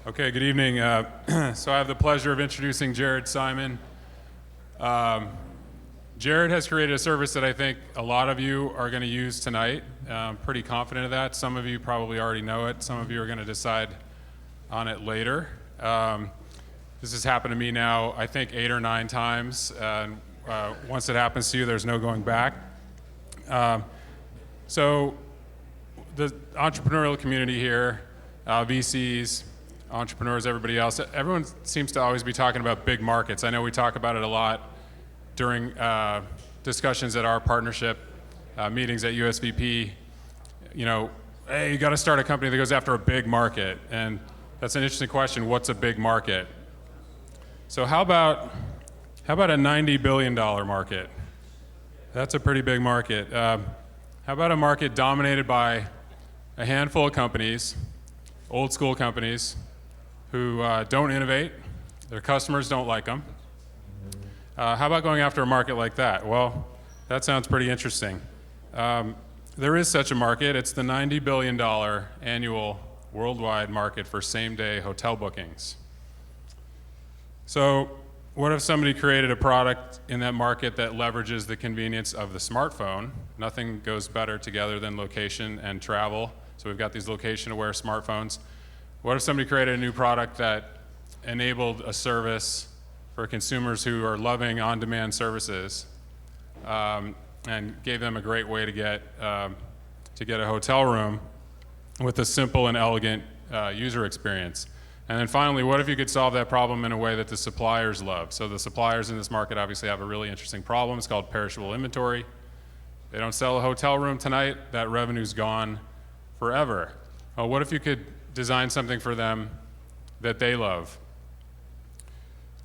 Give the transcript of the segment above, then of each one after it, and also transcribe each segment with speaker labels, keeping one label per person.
Speaker 1: Okay, good evening. So I have the pleasure of introducing Jared Simon. Jared has created a service that I think a lot of you are going to use tonight. I'm pretty confident of that. Some of you probably already know it. Some of you are going to decide on it later. This has happened to me now, I think, 8 or 9 times. Once it happens to you, there's no going back. So the entrepreneurial community here, VCs, entrepreneurs, everybody else, everyone seems to always be talking about big markets. I know we talk about it a lot during discussions at our partnership meetings at USVP. You know, hey, you got to start a company that goes after a big market. And that's an interesting question. What's a big market? So how about a $90 billion market? That's a pretty big market. How about a market dominated by a handful of companies, old school companies, who don't innovate, their customers don't like them? How about going after a market like that? Well, that sounds pretty interesting. There is such a market. It's the $90 billion annual worldwide market for same-day hotel bookings. So what if somebody created a product in that market that leverages the convenience of the smartphone? Nothing goes better together than location and travel. So we've got these location-aware smartphones. What if somebody created a new product that enabled a service for consumers who are loving on-demand services and gave them a great way to get a hotel room with a simple and elegant user experience? And then finally, what if you could solve that problem in a way that the suppliers love? So the suppliers in this market obviously have a really interesting problem. It's called perishable inventory. They don't sell a hotel room tonight, that revenue's gone forever. Well, what if you could design something for them that they love?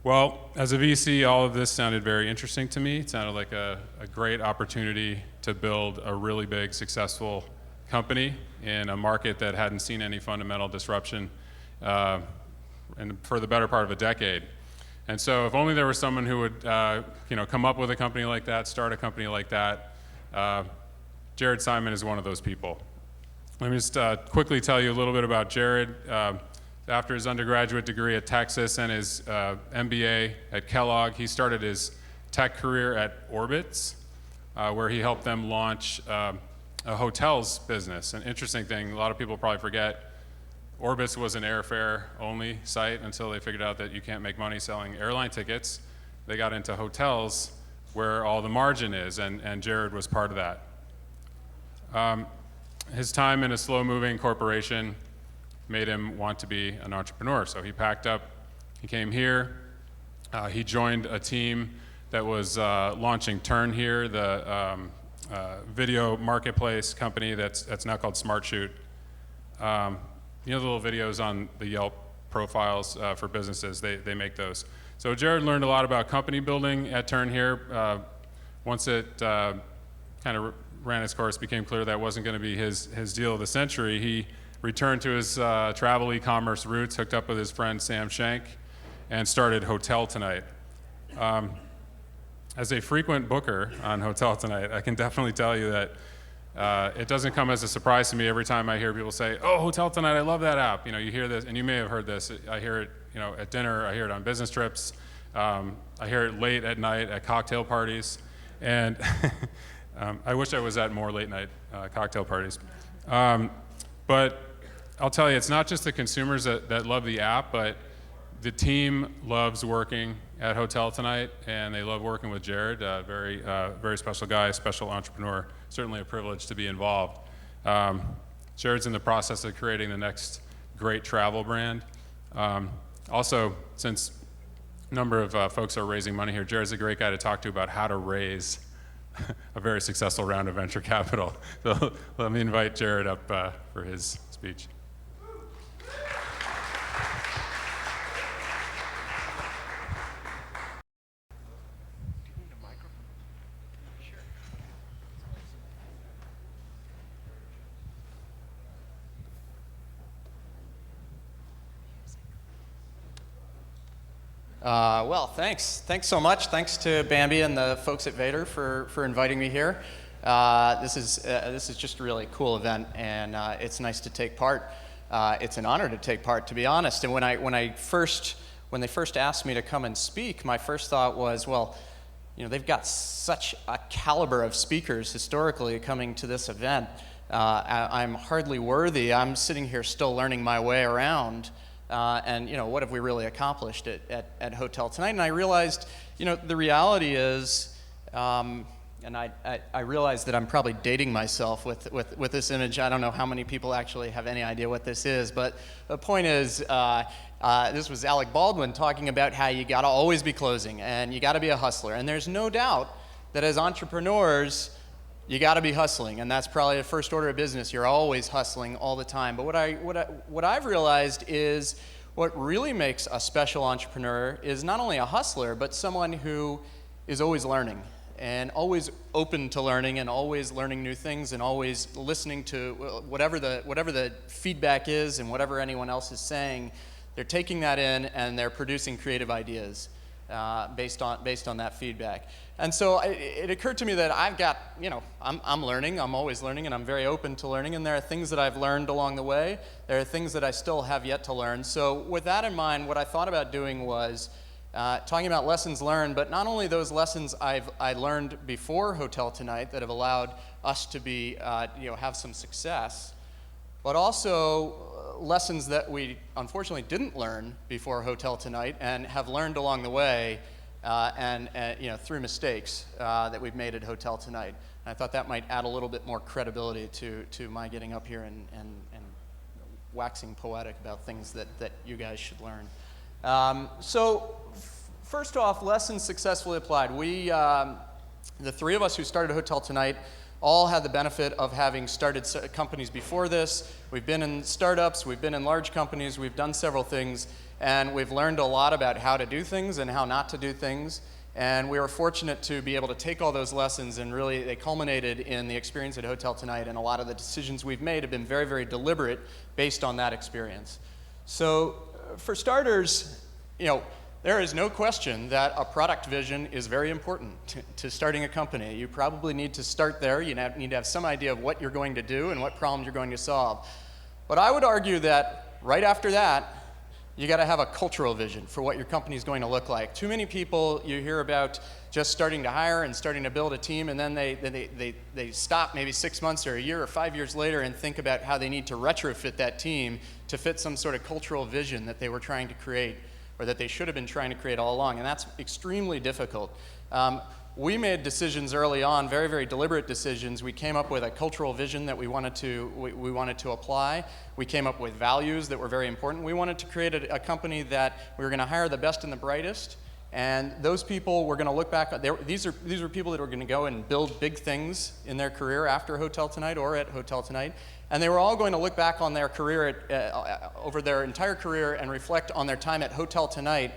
Speaker 1: Well, as a VC, all of this sounded very interesting to me. It sounded like a great opportunity to build a really big, successful company in a market that hadn't seen any fundamental disruption for the better part of a decade. And so if only there was someone who would come up with a company like that, start a company like that. Jared Simon is one of those people. Let me just quickly tell you a little bit about Jared. After his undergraduate degree at Texas and his MBA at Kellogg, he started his tech career at Orbitz, where he helped them launch a hotels business. An interesting thing, a lot of people probably forget, Orbitz was an airfare-only site until they figured out that you can't make money selling airline tickets. They got into hotels where all the margin is, and Jared was part of that. His time in a slow-moving corporation made him want to be an entrepreneur. So he packed up, he came here, he joined a team that was launching Turn Here, the video marketplace company that's now called SmartShoot. You know the little videos on the Yelp profiles for businesses, they make those. So Jared learned a lot about company building at Turn Here. Once it kind of ran its course, became clear that wasn't going to be his deal of the century. He returned to his travel e-commerce roots, hooked up with his friend Sam Shank, and started Hotel Tonight. As a frequent booker on Hotel Tonight, I can definitely tell you that it doesn't come as a surprise to me every time I hear people say, "Oh, Hotel Tonight, I love that app." You know, you hear this, and you may have heard this. I hear it, at dinner. I hear it on business trips. I hear it late at night at cocktail parties, and I wish I was at more late night cocktail parties. But I'll tell you, it's not just the consumers that love the app, but the team loves working at Hotel Tonight, and they love working with Jared. Very special guy, special entrepreneur. Certainly a privilege to be involved. Jared's in the process of creating the next great travel brand. Also, since a number of folks are raising money here, Jared's a great guy to talk to about how to raise a very successful round of venture capital. So let me invite Jared up for his speech.
Speaker 2: Well, thanks. Thanks so much. Thanks to Bambi and the folks at Vator for inviting me here. This is just a really cool event, and it's nice to take part. it's an honor to take part, to be honest. And when they first asked me to come and speak, my first thought was, well, they've got such a caliber of speakers historically coming to this event. I'm hardly worthy. I'm sitting here still learning my way around. And what have we really accomplished at Hotel Tonight? And I realized, the reality is, and I realize that I'm probably dating myself with this image. I don't know how many people actually have any idea what this is, but the point is, this was Alec Baldwin talking about how you got to always be closing and you got to be a hustler. And there's no doubt that as entrepreneurs, you got to be hustling, and that's probably the first order of business. You're always hustling all the time. But what I've realized is what really makes a special entrepreneur is not only a hustler, but someone who is always learning and always open to learning and always learning new things and always listening to whatever the feedback is and whatever anyone else is saying. They're taking that in and they're producing creative ideas based on that feedback. And so it occurred to me that I've got, I'm learning, I'm always learning, and I'm very open to learning, and there are things that I've learned along the way. There are things that I still have yet to learn. So with that in mind, what I thought about doing was talking about lessons learned, but not only those lessons I learned before Hotel Tonight that have allowed us to be, have some success, but also lessons that we unfortunately didn't learn before Hotel Tonight and have learned along the way and through mistakes that we've made at Hotel Tonight. And I thought that might add a little bit more credibility to my getting up here and waxing poetic about things that you guys should learn. So first off, lessons successfully applied. We, the three of us who started Hotel Tonight, all had the benefit of having started companies before this. We've been in startups, we've been in large companies, we've done several things, and we've learned a lot about how to do things and how not to do things. And we were fortunate to be able to take all those lessons, and really they culminated in the experience at Hotel Tonight, and a lot of the decisions we've made have been very, very deliberate based on that experience. So for starters, there is no question that a product vision is very important to starting a company. You probably need to start there. You need to have some idea of what you're going to do and what problems you're going to solve. But I would argue that right after that, you got to have a cultural vision for what your company is going to look like. Too many people you hear about just starting to hire and starting to build a team, and then they stop maybe 6 months or a year or 5 years later and think about how they need to retrofit that team to fit some sort of cultural vision that they were trying to create, or that they should have been trying to create all along, and that's extremely difficult. We made decisions early on, very, very deliberate decisions. We came up with a cultural vision that we wanted to apply. We came up with values that were very important. We wanted to create a company that we were going to hire the best and the brightest, and those people were going to look back. These were people that were going to go and build big things in their career after Hotel Tonight or at Hotel Tonight. And they were all going to look back on their career, over their entire career, and reflect on their time at Hotel Tonight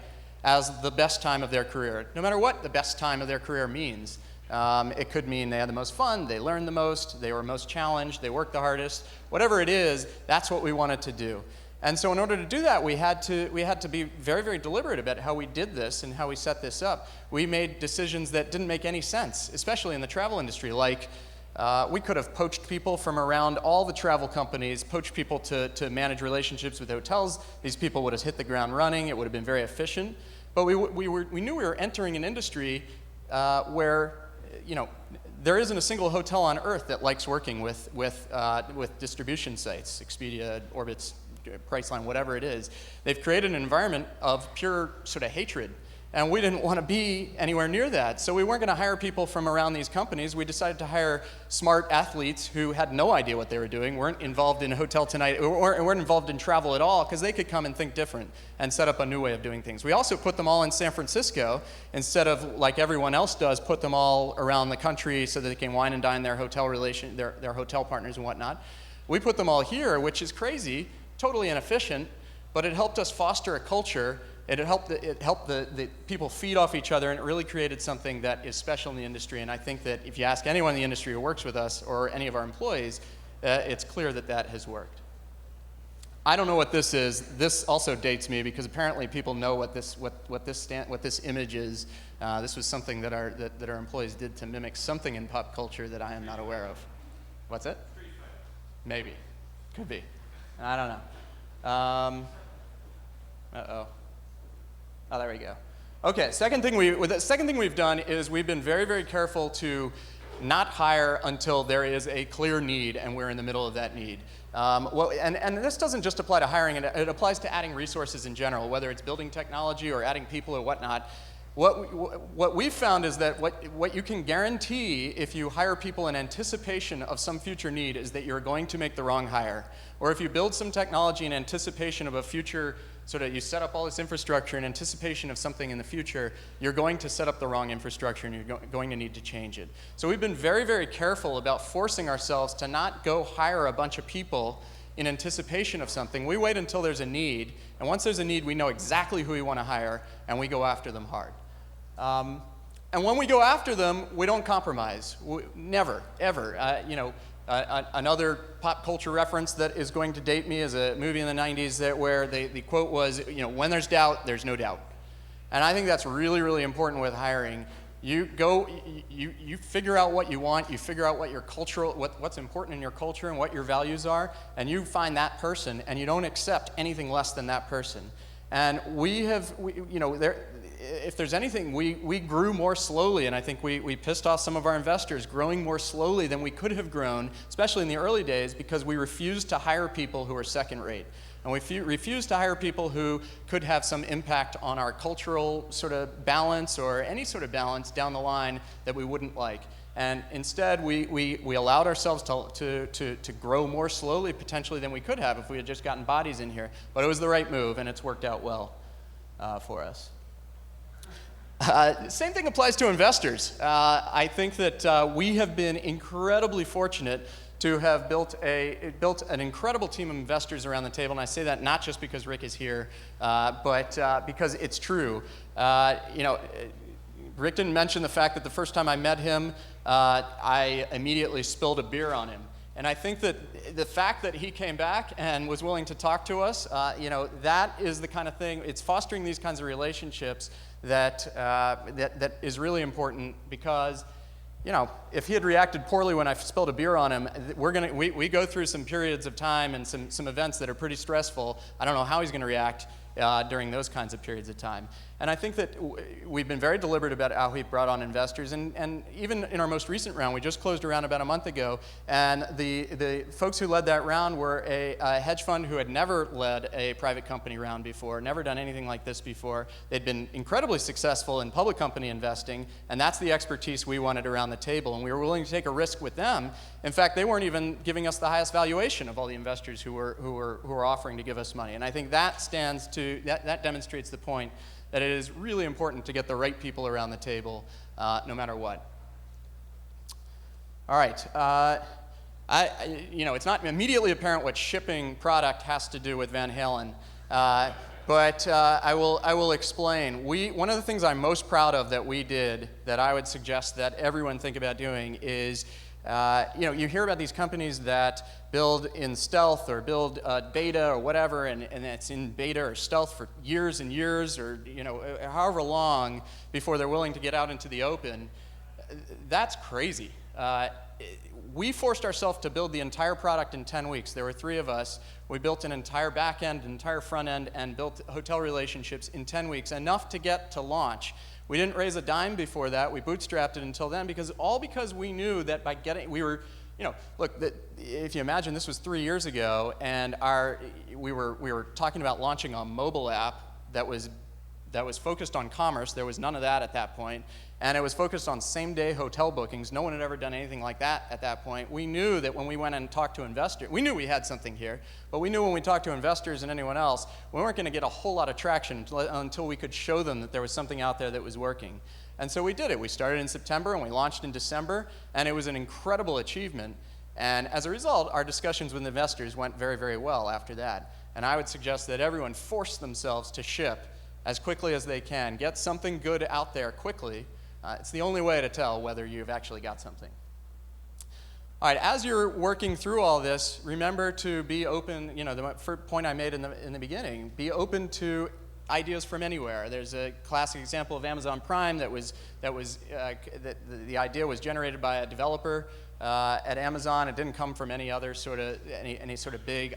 Speaker 2: as the best time of their career. No matter what the best time of their career means. It could mean they had the most fun, they learned the most, they were most challenged, they worked the hardest. Whatever it is, that's what we wanted to do. And so in order to do that, we had to be very, very deliberate about how we did this and how we set this up. We made decisions that didn't make any sense, especially in the travel industry, like we could have poached people from around all the travel companies, poached people to manage relationships with hotels. These people would have hit the ground running. It would have been very efficient. But we knew we were entering an industry where, there isn't a single hotel on earth that likes working with distribution sites, Expedia, Orbitz, Priceline, whatever it is. They've created an environment of pure sort of hatred. And we didn't want to be anywhere near that. So we weren't going to hire people from around these companies. We decided to hire smart athletes who had no idea what they were doing, weren't involved in Hotel Tonight, or weren't involved in travel at all, because they could come and think different and set up a new way of doing things. We also put them all in San Francisco instead of, like everyone else does, put them all around the country so that they can wine and dine their hotel hotel partners and whatnot. We put them all here, which is crazy, totally inefficient, but it helped us foster a culture. It helped the people feed off each other, and it really created something that is special in the industry. And I think that if you ask anyone in the industry who works with us or any of our employees, it's clear that that has worked. I don't know what this is. This also dates me because apparently people know what this image is. This was something that our employees did to mimic something in pop culture that I am not aware of. What's it? Maybe. Could be. I don't know. Uh-oh. Oh, there we go. Okay, second thing we've done is we've been very, very careful to not hire until there is a clear need and we're in the middle of that need. And this doesn't just apply to hiring, it applies to adding resources in general, whether it's building technology or adding people or whatnot. What we've found is that what you can guarantee if you hire people in anticipation of some future need is that you're going to make the wrong hire. Or if you build some technology in anticipation of a future, sort of you set up all this infrastructure in anticipation of something in the future, you're going to set up the wrong infrastructure and you're going to need to change it. So we've been very, very careful about forcing ourselves to not go hire a bunch of people in anticipation of something. We wait until there's a need, and once there's a need, we know exactly who we want to hire, and we go after them hard. And when we go after them, we don't compromise. Never, ever. Another pop culture reference that is going to date me is a movie in the 90s where the quote was, when there's doubt, there's no doubt. And I think that's really, really important with hiring. You figure out what you want, you figure out what your what's important in your culture and what your values are, and you find that person, and you don't accept anything less than that person. And if there's anything, we grew more slowly, and I think we pissed off some of our investors, growing more slowly than we could have grown, especially in the early days, because we refused to hire people who are second rate. And we refused to hire people who could have some impact on our cultural sort of balance or any sort of balance down the line that we wouldn't like. And instead, we allowed ourselves to grow more slowly, potentially, than we could have if we had just gotten bodies in here. But it was the right move, and it's worked out well for us. Same thing applies to investors. I think that we have been incredibly fortunate to have built an incredible team of investors around the table, and I say that not just because Rick is here, but because it's true. Rick didn't mention the fact that the first time I met him, I immediately spilled a beer on him. And I think that the fact that he came back and was willing to talk to us, that is the kind of thing, it's fostering these kinds of relationships that is really important, because if he had reacted poorly when I spilled a beer on him, we go through some periods of time and some events that are pretty stressful. I don't know how he's going to react during those kinds of periods of time. And I think that we've been very deliberate about how we've brought on investors. And even in our most recent round, we just closed a round about a month ago, and the folks who led that round were a hedge fund who had never led a private company round before, never done anything like this before. They'd been incredibly successful in public company investing, and that's the expertise we wanted around the table, and we were willing to take a risk with them. In fact, they weren't even giving us the highest valuation of all the investors who were offering to give us money. And I think that that demonstrates the point that it is really important to get the right people around the table, no matter what. All right. It's not immediately apparent what shipping product has to do with Van Halen, but I will explain. One of the things I'm most proud of that we did, that I would suggest that everyone think about doing, is you hear about these companies that build in stealth or build beta or whatever, and it's in beta or stealth for years and years, or however long before they're willing to get out into the open. That's crazy. We forced ourselves to build the entire product in 10 weeks. There were 3 of us. We built an entire back end, an entire front end, and built hotel relationships in 10 weeks, enough to get to launch. We didn't raise a dime before that. We bootstrapped it until then, because we knew that by getting, if you imagine, this was 3 years ago, and we were talking about launching a mobile app that was focused on commerce. There was none of that at that point, and it was focused on same-day hotel bookings. No one had ever done anything like that at that point. We knew that when we went and talked to investors, we knew we had something here, but we knew when we talked to investors and anyone else, we weren't going to get a whole lot of traction until we could show them that there was something out there that was working. And so we did it. We started in September, and we launched in December, and it was an incredible achievement. And as a result, our discussions with investors went very, very well after that. And I would suggest that everyone force themselves to ship as quickly as they can. Get something good out there quickly. It's the only way to tell whether you've actually got something. All right, as you're working through all this, remember to be open. The first point I made in the beginning, be open to ideas from anywhere. There's a classic example of Amazon Prime that the idea was generated by a developer at Amazon. It didn't come from any other sort of any sort of big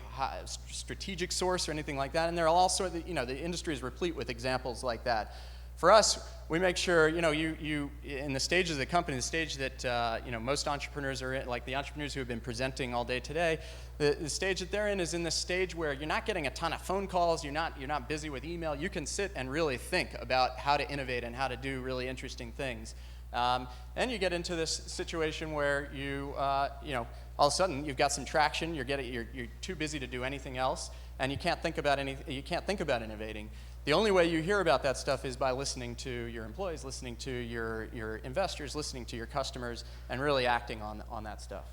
Speaker 2: strategic source or anything like that. And there are all sorts of, the industry is replete with examples like that. For us, we make sure, you in the stages of the company, the stage that most entrepreneurs are in, like the entrepreneurs who have been presenting all day today, the stage that they're in is in the stage where you're not getting a ton of phone calls, you're not busy with email. You can sit and really think about how to innovate and how to do really interesting things. Then you get into this situation where all of a sudden you've got some traction. You're too busy to do anything else, and you can't think about innovating. The only way you hear about that stuff is by listening to your employees, listening to your investors, listening to your customers, and really acting on that stuff.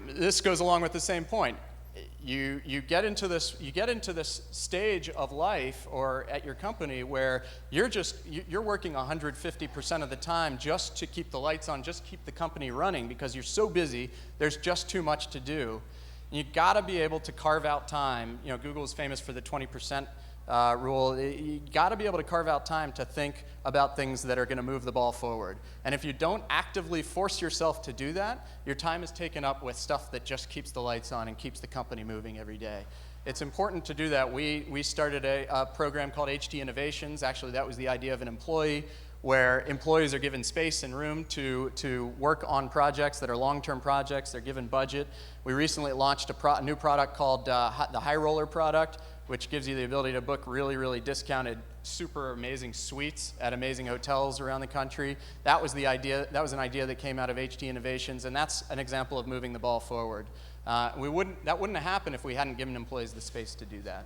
Speaker 2: This goes along with the same point. You get into this stage of life or at your company where you're working 150% of the time just to keep the lights on, just keep the company running because you're so busy. There's just too much to do. You got to be able to carve out time. Google is famous for the 20% rule. You got to be able to carve out time to think about things that are going to move the ball forward. And if you don't actively force yourself to do that, your time is taken up with stuff that just keeps the lights on and keeps the company moving every day. It's important to do that. We started a program called HT Innovations. Actually, that was the idea of an employee, where employees are given space and room to work on projects that are long-term projects. They're given budget. We recently launched a new product called the High Roller product, which gives you the ability to book really, really discounted, super amazing suites at amazing hotels around the country. That was the idea. That was an idea that came out of HT Innovations, and that's an example of moving the ball forward. That wouldn't have happened if we hadn't given employees the space to do that.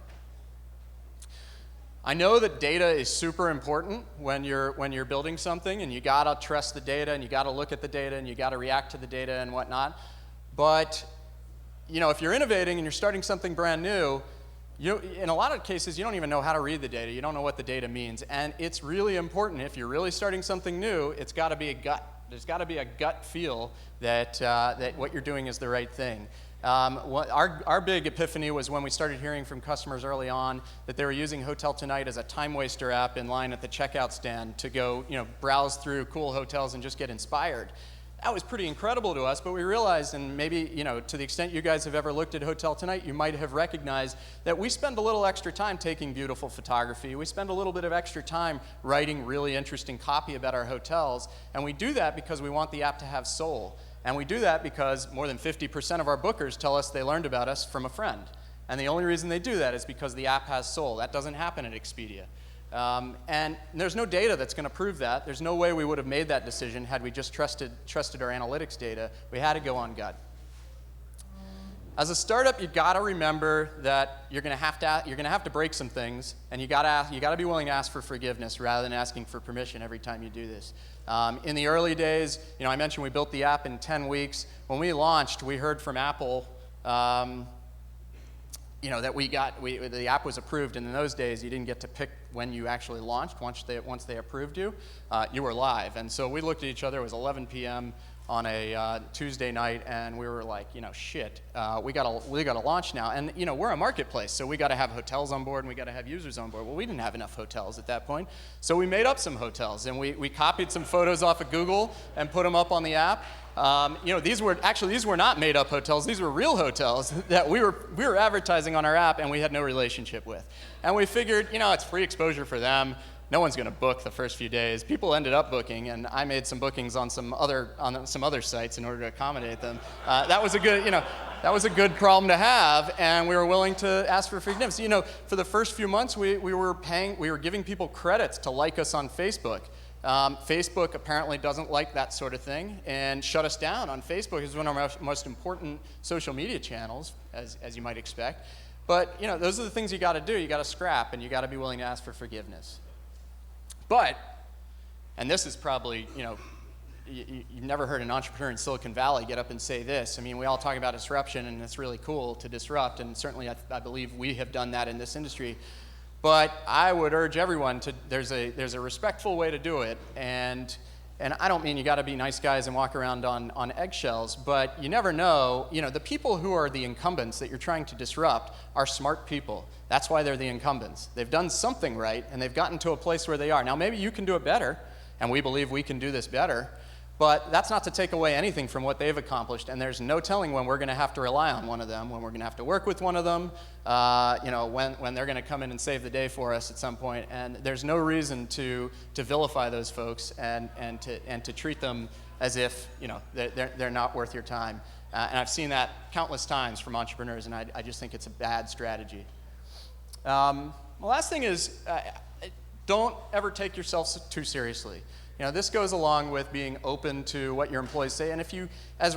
Speaker 2: I know that data is super important when you're building something, and you gotta trust the data, and you gotta look at the data, and you gotta react to the data and whatnot. But if you're innovating and you're starting something brand new, in a lot of cases you don't even know how to read the data. You don't know what the data means, and it's really important. If you're really starting something new, it's got to be a gut. There's got to be a gut feel that what you're doing is the right thing. Our big epiphany was when we started hearing from customers early on that they were using Hotel Tonight as a time waster app in line at the checkout stand to go, browse through cool hotels and just get inspired. That was pretty incredible to us, but we realized, and maybe, to the extent you guys have ever looked at Hotel Tonight, you might have recognized that we spend a little extra time taking beautiful photography. We spend a little bit of extra time writing really interesting copy about our hotels, and we do that because we want the app to have soul. And we do that because more than 50% of our bookers tell us they learned about us from a friend. And the only reason they do that is because the app has soul. That doesn't happen at Expedia. And there's no data that's going to prove that. There's no way we would have made that decision had we just trusted our analytics data. We had to go on gut. As a startup, you've got to remember that you're going to have to break some things, and you got to be willing to ask for forgiveness rather than asking for permission every time you do this. In the early days, I mentioned we built the app in 10 weeks. When we launched, we heard from Apple that the app was approved, and in those days you didn't get to pick when you actually launched. Once they approved you, you were live. And so we looked at each other. It was 11 p.m. on a Tuesday night, and we were like, shit, we gotta launch now. And we're a marketplace, so we gotta have hotels on board and we gotta have users on board. Well, we didn't have enough hotels at that point, so we made up some hotels, and we copied some photos off of Google and put them up on the app. These were not made up hotels. These were real hotels that we were advertising on our app, and we had no relationship with. And we figured, it's free exposure for them. No one's going to book the first few days. People ended up booking, and I made some bookings on some other sites in order to accommodate them. That was a good problem to have, and we were willing to ask for forgiveness. For the first few months, we were giving people credits to like us on Facebook. Facebook apparently doesn't like that sort of thing and shut us down on Facebook. It's one of our most important social media channels, as you might expect. But those are the things you got to do. You got to scrap, and you got to be willing to ask for forgiveness. But, and this is probably, you've never heard an entrepreneur in Silicon Valley get up and say this. I mean, we all talk about disruption, and it's really cool to disrupt, and certainly I believe we have done that in this industry. But I would urge everyone there's a respectful way to do it, and I don't mean you got to be nice guys and walk around on eggshells, but you never know. The people who are the incumbents that you're trying to disrupt are smart people. That's why they're the incumbents. They've done something right, and they've gotten to a place where they are. Now, maybe you can do it better, and we believe we can do this better. But that's not to take away anything from what they've accomplished, and there's no telling when we're going to have to rely on one of them, when we're going to have to work with one of them, when they're going to come in and save the day for us at some point. And there's no reason to vilify those folks and to treat them as if they're not worth your time. And I've seen that countless times from entrepreneurs, and I just think it's a bad strategy. The last thing is, don't ever take yourself too seriously. This goes along with being open to what your employees say. And if you, as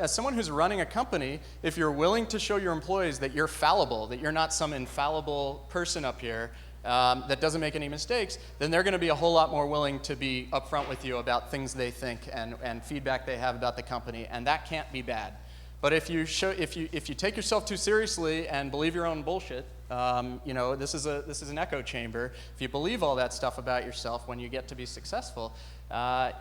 Speaker 2: someone who's running a company, if you're willing to show your employees that you're fallible, that you're not some infallible person up here that doesn't make any mistakes, then they're going to be a whole lot more willing to be upfront with you about things they think and feedback they have about the company, and that can't be bad. But if you take yourself too seriously and believe your own bullshit, this is an echo chamber. If you believe all that stuff about yourself when you get to be successful,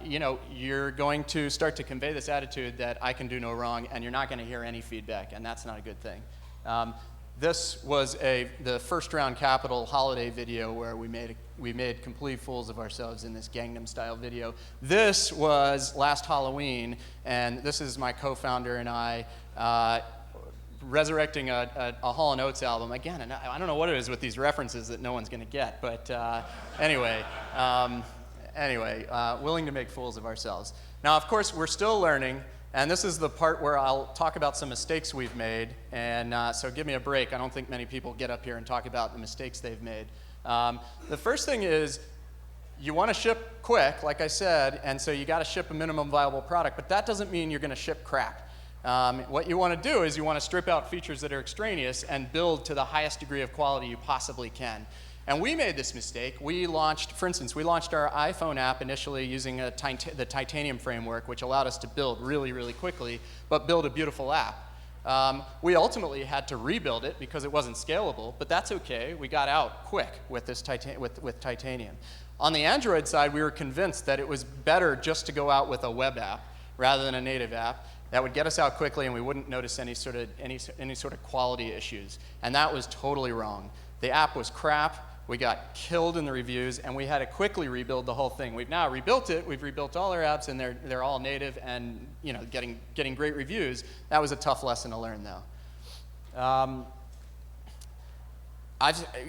Speaker 2: you're going to start to convey this attitude that I can do no wrong, and you're not going to hear any feedback, and that's not a good thing. This was the first round capital holiday video where we made complete fools of ourselves in this Gangnam Style video. This was last Halloween, and this is my co-founder and I resurrecting a Hall & Oates album again. And I don't know what it is with these references that no one's going to get, but anyway, willing to make fools of ourselves. Now, of course, we're still learning. And this is the part where I'll talk about some mistakes we've made, and so give me a break. I don't think many people get up here and talk about the mistakes they've made. The first thing is you want to ship quick, like I said, and so you got to ship a minimum viable product, but that doesn't mean you're going to ship crap. What you want to do is you want to strip out features that are extraneous and build to the highest degree of quality you possibly can. And we made this mistake. For instance, we launched our iPhone app initially using the Titanium framework, which allowed us to build really, really quickly, but build a beautiful app. We ultimately had to rebuild it because it wasn't scalable, but that's okay. We got out quick with this with Titanium. On the Android side, we were convinced that it was better just to go out with a web app rather than a native app. That would get us out quickly, and we wouldn't notice any sort of quality issues. And that was totally wrong. The app was crap. We got killed in the reviews, and we had to quickly rebuild the whole thing. We've now rebuilt it. We've rebuilt all our apps, and they're all native and getting great reviews. That was a tough lesson to learn, though.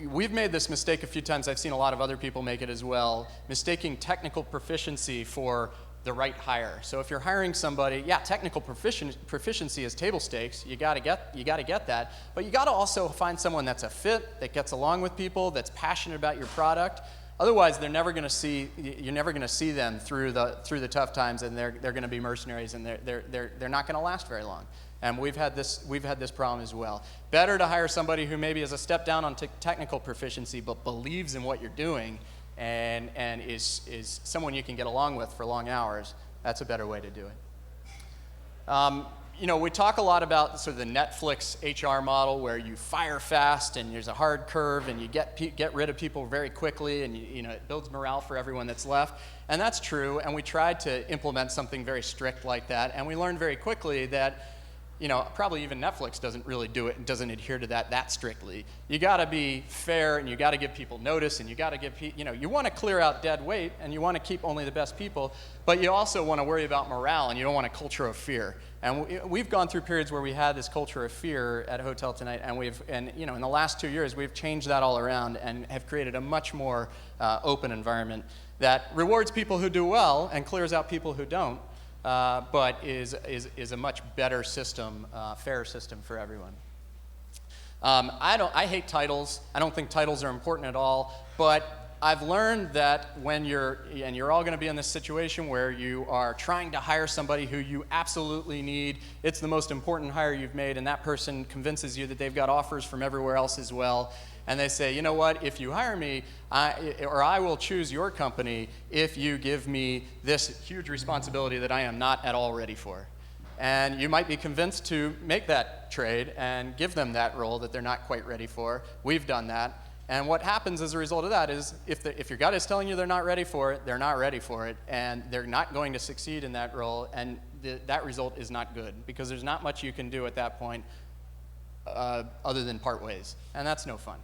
Speaker 2: We've made this mistake a few times. I've seen a lot of other people make it as well, mistaking technical proficiency for the right hire. So if you're hiring somebody, technical proficiency is table stakes. You got to get that, but you got to also find someone that's a fit, that gets along with people, that's passionate about your product. Otherwise, you're never going to see them through the tough times, and they're going to be mercenaries, and they're not going to last very long. And we've had this problem as well. Better to hire somebody who maybe is a step down on technical proficiency, but believes in what you're doing, and is someone you can get along with for long hours. That's a better way to do it. We talk a lot about sort of the Netflix HR model where you fire fast and there's a hard curve and you get rid of people very quickly, and it builds morale for everyone that's left. And that's true, and we tried to implement something very strict like that, and we learned very quickly that probably even Netflix doesn't really do it and doesn't adhere to that strictly. You got to be fair, and you got to give people notice, and you got to give you want to clear out dead weight, and you want to keep only the best people, but you also want to worry about morale, and you don't want a culture of fear. And we've gone through periods where we had this culture of fear at Hotel Tonight, and in the last 2 years we've changed that all around and have created a much more open environment that rewards people who do well and clears out people who don't. But is a much better system, fairer system for everyone. I hate titles. I don't think titles are important at all. But I've learned that when you're all going to be in this situation where you are trying to hire somebody who you absolutely need, it's the most important hire you've made, and that person convinces you that they've got offers from everywhere else as well. And they say, you know what, if you hire me, I will choose your company if you give me this huge responsibility that I am not at all ready for. And you might be convinced to make that trade and give them that role that they're not quite ready for. We've done that. And what happens as a result of that is if your gut is telling you they're not ready for it, they're not ready for it, and they're not going to succeed in that role, and that result is not good, because there's not much you can do at that point other than part ways, and that's no fun.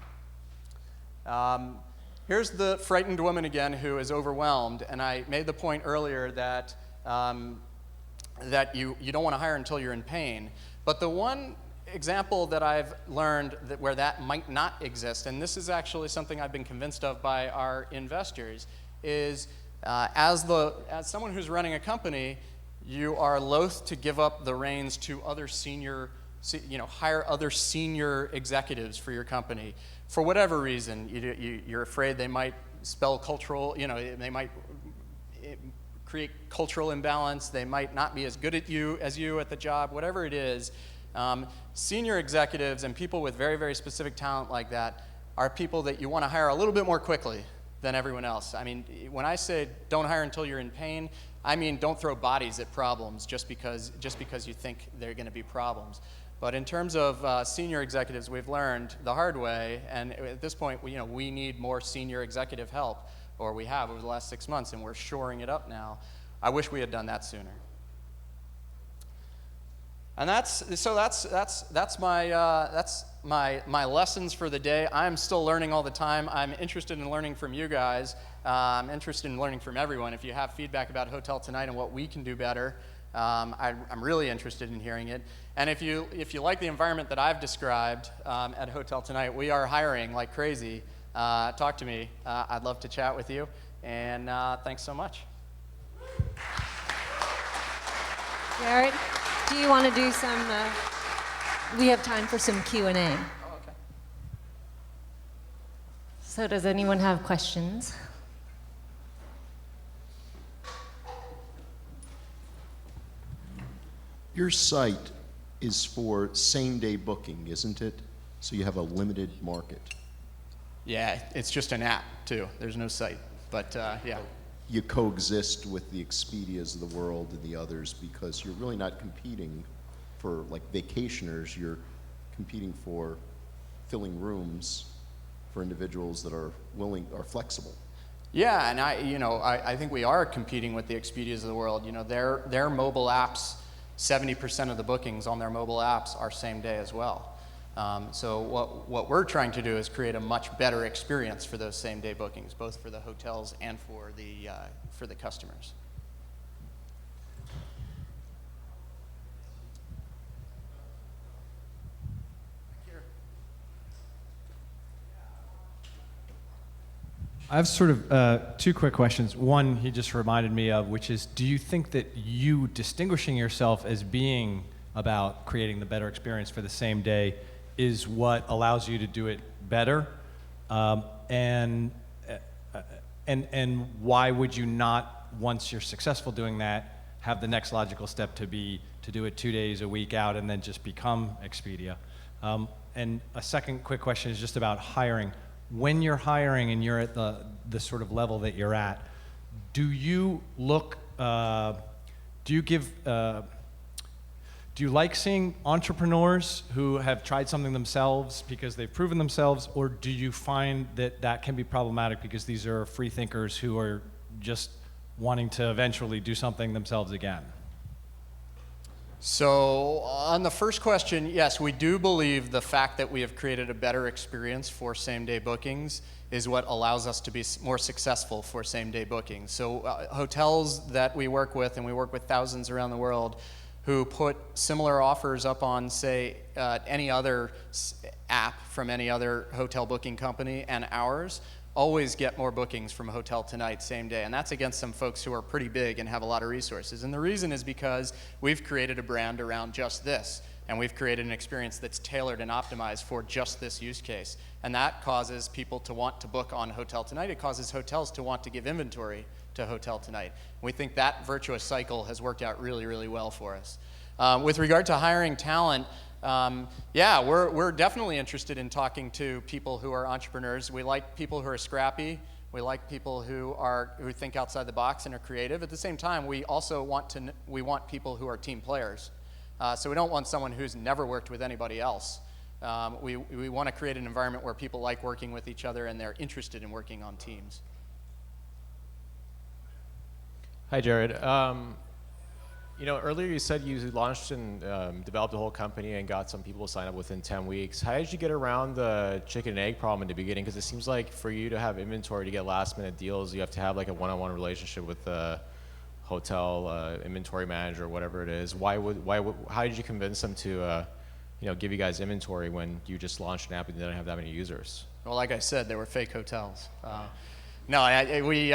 Speaker 2: Here's the frightened woman again who is overwhelmed, and I made the point earlier that that you don't want to hire until you're in pain. But the one example that I've learned where that might not exist, and this is actually something I've been convinced of by our investors, is as someone who's running a company, you are loath to give up the reins to other hire other senior executives for your company. For whatever reason, you're afraid they might spell cultural, they might create cultural imbalance, they might not be as good as you at the job, whatever it is. Senior executives and people with very, very specific talent like that are people that you want to hire a little bit more quickly than everyone else. I mean, when I say don't hire until you're in pain, I mean don't throw bodies at problems just because you think they're going to be problems. But in terms of senior executives, we've learned the hard way, and at this point, we need more senior executive help, or we have over the last 6 months, and we're shoring it up now. I wish we had done that sooner. And that's my lessons for the day. I'm still learning all the time. I'm interested in learning from you guys. I'm interested in learning from everyone. If you have feedback about Hotel Tonight and what we can do better, I'm really interested in hearing it. And if you like the environment that I've described at Hotel Tonight, we are hiring like crazy. Talk to me. I'd love to chat with you. And thanks so much.
Speaker 3: Jared, do you want to do some, we have time for some Q&A.
Speaker 2: Oh, okay.
Speaker 3: So does anyone have questions?
Speaker 4: Your site is for same-day booking, isn't it? So you have a limited market.
Speaker 2: Yeah, it's just an app, too. There's no site. But, yeah.
Speaker 4: You coexist with the Expedias of the world and the others because you're really not competing for, like, vacationers. You're competing for filling rooms for individuals that are flexible.
Speaker 2: Yeah, and I think we are competing with the Expedias of the world. Their mobile apps, 70% of the bookings on their mobile apps are same day as well. So what we're trying to do is create a much better experience for those same day bookings, both for the hotels and for the customers.
Speaker 5: I have sort of two quick questions. One he just reminded me of, which is, do you think that you distinguishing yourself as being about creating the better experience for the same day is what allows you to do it better? And why would you not, once you're successful doing that, have the next logical step to be to do it 2 days a week out and then just become Expedia? And a second quick question is just about hiring. When you're hiring and you're at the sort of level that you're at, do you like seeing entrepreneurs who have tried something themselves because they've proven themselves, or do you find that can be problematic because these are free thinkers who are just wanting to eventually do something themselves again?
Speaker 2: So on the first question, yes, we do believe the fact that we have created a better experience for same-day bookings is what allows us to be more successful for same-day bookings. So hotels that we work with, and we work with thousands around the world, who put similar offers up on, say, any other app from any other hotel booking company and ours, always get more bookings from Hotel Tonight same day. And that's against some folks who are pretty big and have a lot of resources. And the reason is because we've created a brand around just this. And we've created an experience that's tailored and optimized for just this use case. And that causes people to want to book on Hotel Tonight. It causes hotels to want to give inventory to Hotel Tonight. We think that virtuous cycle has worked out really, really well for us. With regard to hiring talent, yeah, we're definitely interested in talking to people who are entrepreneurs. We like people who are scrappy. We like people who think outside the box and are creative. At the same time, we also want people who are team players. So we don't want someone who's never worked with anybody else. We want to create an environment where people like working with each other and they're interested in working on teams.
Speaker 6: Hi, Jared. You know, earlier you said you launched and developed a whole company and got some people to sign up within 10 weeks. How did you get around the chicken and egg problem in the beginning? Because it seems like for you to have inventory to get last minute deals, you have to have like a one-on-one relationship with the hotel inventory manager or whatever it is. How did you convince them to give you guys inventory when you just launched an app and didn't have that many users?
Speaker 2: Well, like I said, they were fake hotels. No, we'd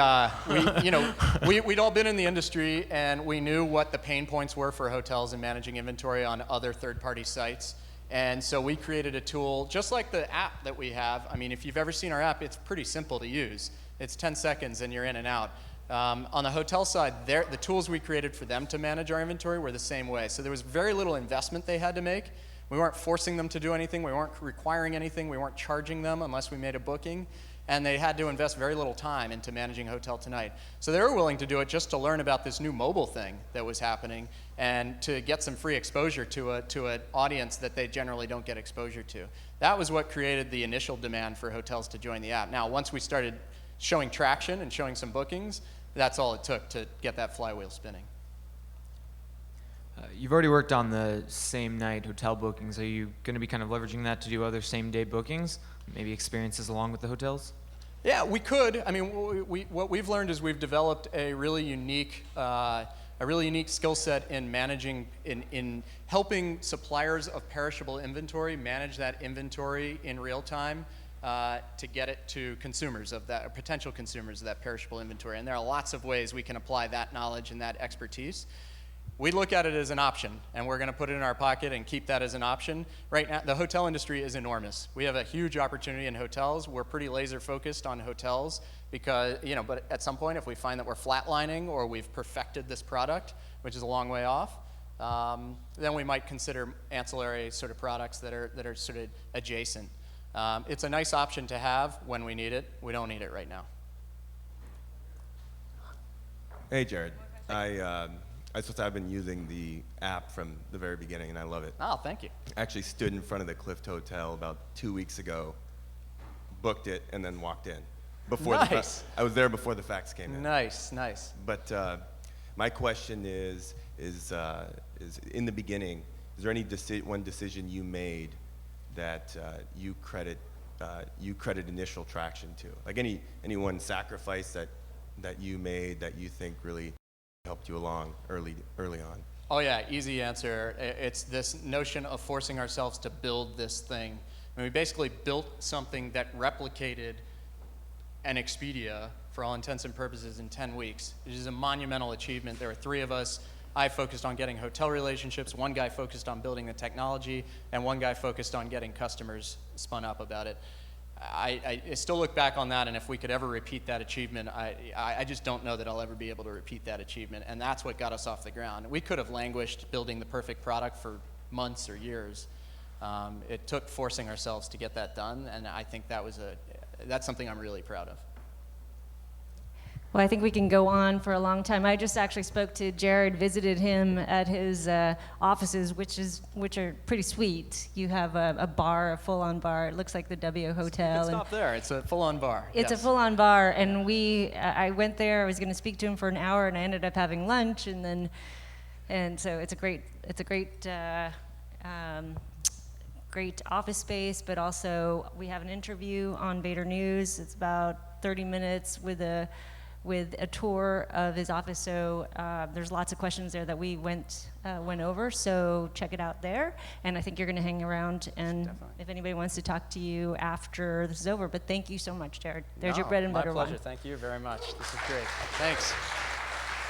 Speaker 2: all been in the industry, and we knew what the pain points were for hotels in managing inventory on other third-party sites. And so we created a tool, just like the app that we have. I mean, if you've ever seen our app, it's pretty simple to use. It's 10 seconds, and you're in and out. On the hotel side, the tools we created for them to manage our inventory were the same way. So there was very little investment they had to make. We weren't forcing them to do anything. We weren't requiring anything. We weren't charging them unless we made a booking. And they had to invest very little time into managing Hotel Tonight. So they were willing to do it just to learn about this new mobile thing that was happening and to get some free exposure to an audience that they generally don't get exposure to. That was what created the initial demand for hotels to join the app. Now, once we started showing traction and showing some bookings, that's all it took to get that flywheel spinning.
Speaker 7: You've already worked on the same night hotel bookings. Are you going to be kind of leveraging that to do other same day bookings? Maybe experiences along with the hotels?
Speaker 2: Yeah, we could. I mean, what we've learned is we've developed a really unique skill set in managing, in helping suppliers of perishable inventory manage that inventory in real time to get it to consumers of that, or potential consumers of that perishable inventory. And there are lots of ways we can apply that knowledge and that expertise. We look at it as an option, and we're going to put it in our pocket and keep that as an option. Right now, the hotel industry is enormous. We have a huge opportunity in hotels. We're pretty laser focused on hotels because, but at some point, if we find that we're flatlining or we've perfected this product, which is a long way off, then we might consider ancillary sort of products that are sort of adjacent. It's a nice option to have when we need it. We don't need it right now.
Speaker 8: Hey, Jared. I've been using the app from the very beginning, and I love it.
Speaker 2: Oh, thank you.
Speaker 8: I actually stood in front of the Clift Hotel about 2 weeks ago, booked it, and then walked in.
Speaker 2: Nice.
Speaker 8: I was there before the fax came in.
Speaker 2: Nice, nice.
Speaker 8: But my question is in the beginning, is there any one decision you made that you credit initial traction to? Like any one sacrifice that you made that you think really helped you along early on?
Speaker 2: Oh yeah, easy answer. It's this notion of forcing ourselves to build this thing. I mean, we basically built something that replicated an Expedia for all intents and purposes in 10 weeks. It is a monumental achievement. There were 3 of us. I focused on getting hotel relationships, one guy focused on building the technology, and one guy focused on getting customers spun up about it. I still look back on that, and if we could ever repeat that achievement, I just don't know that I'll ever be able to repeat that achievement, and that's what got us off the ground. We could have languished building the perfect product for months or years. It took forcing ourselves to get that done, and I think that's something I'm really proud of.
Speaker 3: Well, I think we can go on for a long time. I just actually spoke to Jared, visited him at his offices, which are pretty sweet. You have a bar, a full-on bar. It looks like the W Hotel.
Speaker 2: It's not there. It's a full-on bar.
Speaker 3: It's a full-on bar, and I went there. I was going to speak to him for an hour, and I ended up having lunch, and so it's a great great office space. But also, we have an interview on Vator News. It's about 30 minutes with a tour of his office, so there's lots of questions there that we went over, so check it out there, and I think you're going to hang around, and
Speaker 2: Definitely.
Speaker 3: if anybody wants to talk to you after this is over, but thank you so much, Jared. There's your bread and butter
Speaker 2: My pleasure.
Speaker 3: one.
Speaker 2: Thank you very much. This is great. Thanks.